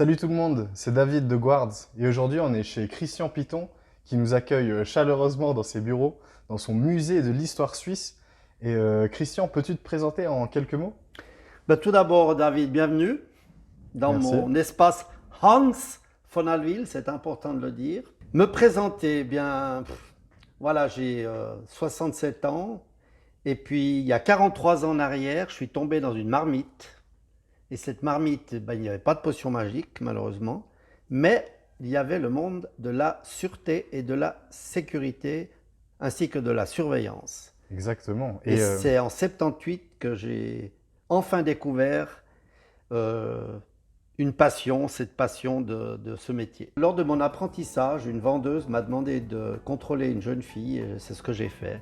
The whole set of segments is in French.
Salut tout le monde, c'est David de Guards et aujourd'hui on est chez Christian Piton qui nous accueille chaleureusement dans ses bureaux, dans son musée de l'histoire suisse. Et Christian, peux-tu te présenter en quelques mots? Tout d'abord, David, bienvenue dans Merci. mon espace Hans von Hallwyl, c'est important de le dire. Me présenter, voilà, j'ai 67 ans et puis il y a 43 ans en arrière, je suis tombé dans une marmite. Et cette marmite, il n'y avait pas de potion magique, malheureusement, mais il y avait le monde de la sûreté et de la sécurité, ainsi que de la surveillance. Exactement. Et c'est en 78 que j'ai enfin découvert une passion, cette passion de ce métier. Lors de mon apprentissage, une vendeuse m'a demandé de contrôler une jeune fille, et c'est ce que j'ai fait.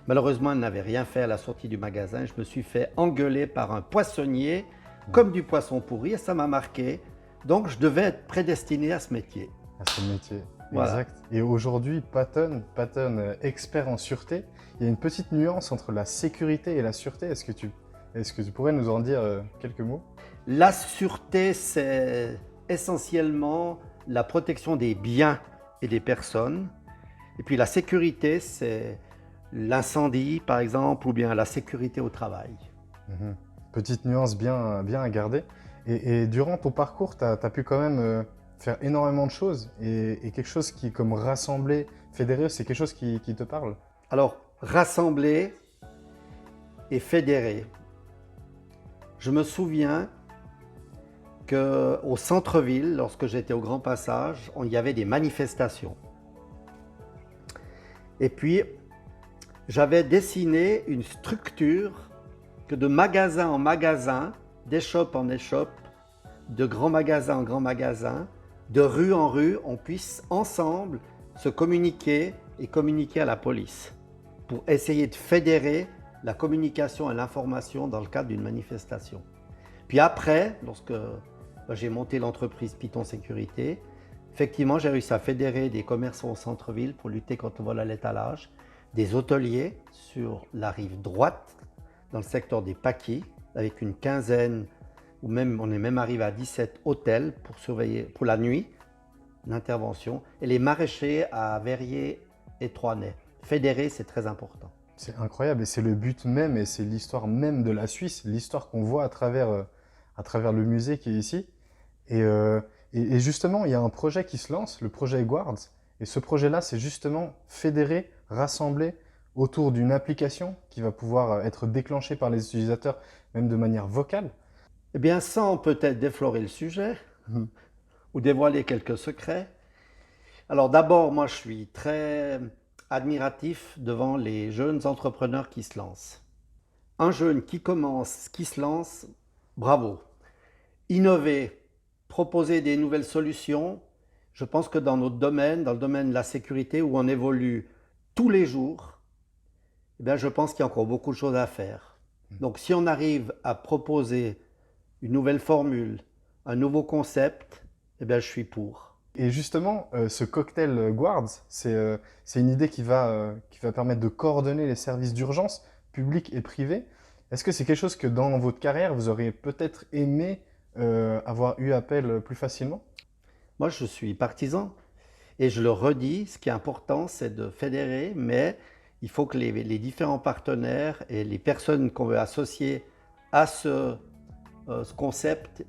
Malheureusement, elle n'avait rien fait à la sortie du magasin. Je me suis fait engueuler par un poissonnier comme du poisson pourri et ça m'a marqué. Donc, je devais être prédestiné à ce métier. À ce métier, Voilà. exact. Et aujourd'hui, Patton, expert en sûreté, il y a une petite nuance entre la sécurité et la sûreté. Est-ce que tu pourrais nous en dire quelques mots? La sûreté, c'est essentiellement la protection des biens et des personnes. Et puis la sécurité, c'est l'incendie, par exemple, ou bien la sécurité au travail. Mhm. Petite nuance bien à garder. Et durant ton parcours, tu as pu quand même faire énormément de choses. Et quelque chose qui, comme rassembler, fédérer, c'est quelque chose qui te parle. Alors, rassembler et fédérer. Je me souviens qu'au centre-ville, lorsque j'étais au Grand Passage, il y avait des manifestations. Et puis, j'avais dessiné une structure que de magasin en magasin, d'échoppe en échoppe, de grand magasin en grand magasin, de rue en rue, on puisse ensemble se communiquer et communiquer à la police pour essayer de fédérer la communication et l'information dans le cadre d'une manifestation. Puis après, lorsque j'ai monté l'entreprise Piton Sécurité, effectivement, j'ai réussi à fédérer des commerçants au centre-ville pour lutter contre le vol à l'étalage, des hôteliers sur la rive droite, dans le secteur des Paquis, avec une quinzaine, ou même on est même arrivé à 17 hôtels pour surveiller pour la nuit, l'intervention, et les maraîchers à Verrier et Troisnay. Fédérer, c'est très important. C'est incroyable et c'est le but même et c'est l'histoire même de la Suisse, l'histoire qu'on voit à travers le musée qui est ici. Et, euh, et justement, il y a un projet qui se lance, le projet Guards. Et ce projet-là, c'est justement fédérer, rassembler autour d'une application qui va pouvoir être déclenchée par les utilisateurs, même de manière vocale. Eh bien, sans peut-être déflorer le sujet Mhm. ou dévoiler quelques secrets. Alors d'abord, moi, je suis très admiratif devant les jeunes entrepreneurs qui se lancent. Un jeune qui commence, qui se lance, bravo. Innover, proposer des nouvelles solutions. Je pense que dans notre domaine, dans le domaine de la sécurité où on évolue tous les jours, eh bien, je pense qu'il y a encore beaucoup de choses à faire. Donc si on arrive à proposer une nouvelle formule, un nouveau concept, eh bien, je suis pour. Et justement, ce cocktail Guards, c'est une idée qui va permettre de coordonner les services d'urgence, publics et privés. Est-ce que c'est quelque chose que dans votre carrière, vous auriez peut-être aimé avoir eu appel plus facilement? Moi, je suis partisan et je le redis, ce qui est important, c'est de fédérer, mais il faut que les différents partenaires et les personnes qu'on veut associer à ce concept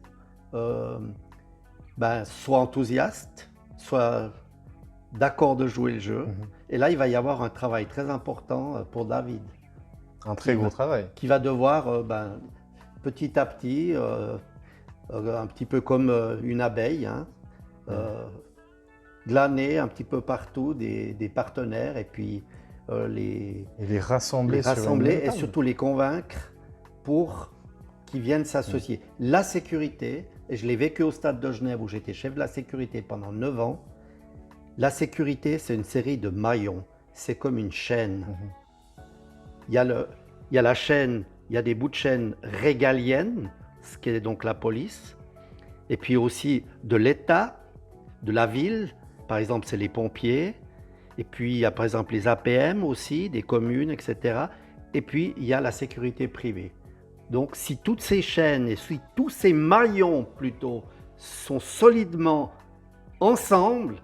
euh, soient enthousiastes, soient d'accord de jouer le jeu. Mhm. Et là, il va y avoir un travail très important pour David, Un très gros travail. qui va devoir petit à petit, un petit peu comme une abeille, hein, euh, glaner un petit peu partout des partenaires et puis les Et les rassembler sur une rassembler même et table. surtout les convaincre pour qu'ils viennent s'associer. La sécurité, et je l'ai vécu au Stade de Genève où j'étais chef de la sécurité pendant 9 ans, la sécurité c'est une série de maillons, c'est comme une chaîne. Mhm. Il y a la chaîne, il y a des bouts de chaîne régaliennes, ce qui est donc la police, et puis aussi de l'État, de la ville, par exemple c'est les pompiers, et puis il y a par exemple les APM aussi, des communes, etc. Et puis il y a la sécurité privée. Donc si toutes ces chaînes et si tous ces maillons plutôt sont solidement ensemble,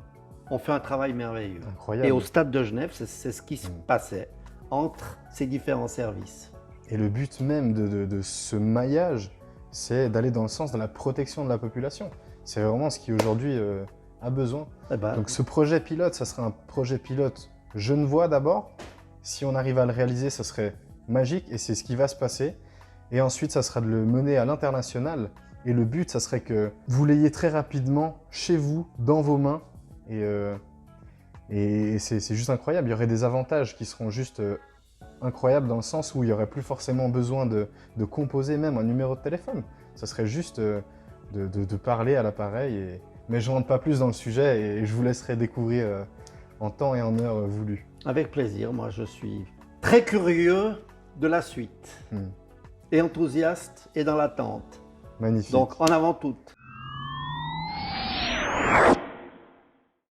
on fait un travail merveilleux. Incroyable. Et au Stade de Genève, c'est ce qui se passait entre ces différents services. Et le but même de ce maillage, c'est d'aller dans le sens de la protection de la population. C'est vraiment ce qui aujourd'hui a besoin. Eh ben, Donc ce projet pilote, ça serait un projet pilote genevois d'abord. Si on arrive à le réaliser, ça serait magique et c'est ce qui va se passer. Et ensuite, ça sera de le mener à l'international. Et le but, ça serait que vous l'ayez très rapidement chez vous, dans vos mains. Et c'est juste incroyable. Il y aurait des avantages qui seront juste incroyables dans le sens où il n'y aurait plus forcément besoin de composer même un numéro de téléphone. Ça serait juste de parler à l'appareil. Mais je ne rentre pas plus dans le sujet et je vous laisserai découvrir en temps et en heure voulu. avec plaisir, moi je suis très curieux de la suite. Et enthousiaste et dans l'attente. Magnifique. Donc en avant toutes.